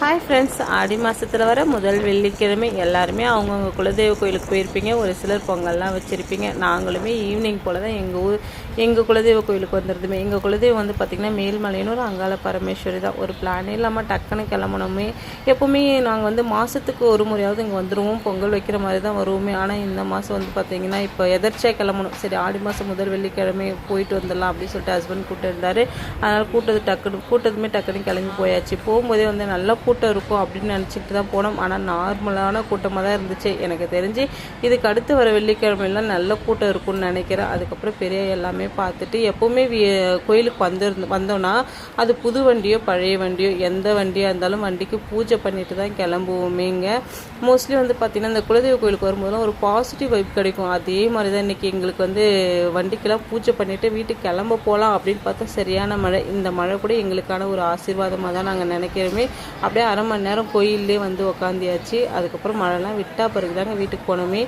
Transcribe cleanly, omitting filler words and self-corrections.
Hi friends, ஆடி மாதத்தில் வர முதல் வெள்ளிக்கிழமை எல்லாருமே அவங்கவுங்க குலதெய்வ கோயிலுக்கு போயிருப்பீங்க. ஒரு சிலர் பொங்கல்லாம் வச்சுருப்பீங்க. நாங்களுமே ஈவினிங் போல் தான் எங்கள் குலதெய்வ கோயிலுக்கு வந்துருதுமே. எங்கள் குலதெய்வம் வந்து பார்த்திங்கன்னா மேல்மலைன்னு ஒரு அங்காள பரமேஸ்வரி தான். ஒரு பிளானே இல்லாமல் டக்குன்னு கிளம்பணுமே. எப்போவுமே நாங்கள் வந்து மாதத்துக்கு ஒரு முறையாவது இங்கே வந்துடுவோம், பொங்கல் வைக்கிற மாதிரி தான் வருவோமே. ஆனால் இந்த மாதம் வந்து பார்த்திங்கன்னா இப்போ எதர்ச்சியாக கிளம்பணும். சரி, ஆடி மாதம் முதல் வெள்ளிக்கிழமை போயிட்டு வந்துடலாம் அப்படின்னு சொல்லிட்டு ஹஸ்பண்ட் கூப்பிட்டு இருந்தார். அதனால் கூட்டதுமே டக்குன்னு கிளம்பி போயாச்சு. போகும்போதே வந்து நல்லா கூட்டம் இருக்கும் அப்படின்னு நினச்சிக்கிட்டு தான் போனோம். ஆனால் நார்மலான கூட்டமாக தான் இருந்துச்சு. எனக்கு தெரிஞ்சு இதுக்கு அடுத்து வர வெள்ளிக்கிழமையெல்லாம் நல்ல கூட்டம் இருக்கும்னு நினைக்கிறேன். அதுக்கப்புறம் பெரிய எல்லாமே பார்த்துட்டு எப்போவுமே கோயிலுக்கு வந்தோன்னா அது புது வண்டியோ பழைய வண்டியோ எந்த வண்டியாக இருந்தாலும் வண்டிக்கு பூஜை பண்ணிட்டு தான் கிளம்புவோமேங்க. மோஸ்ட்லி வந்து பார்த்திங்கன்னா இந்த குலதெய்வ கோயிலுக்கு வரும்போதெல்லாம் ஒரு பாசிட்டிவ் வைப் கிடைக்கும். அதே மாதிரி தான் இன்றைக்கி எங்களுக்கு வந்து வண்டிக்கெல்லாம் பூஜை பண்ணிவிட்டு வீட்டுக்கு கிளம்ப போகலாம் அப்படின்னு பார்த்தா சரியான மழை. இந்த மழை கூட எங்களுக்கான ஒரு ஆசீர்வாதமாக தான் நாங்கள் நினைக்கிறோமே. அப்படியே அரை மணி நேரம் கோயிலே வந்து உக்காந்தியாச்சு. அதுக்கப்புறம் மழைலாம் விட்டா பிறகு தாங்க வீட்டுக்கு போனோமே.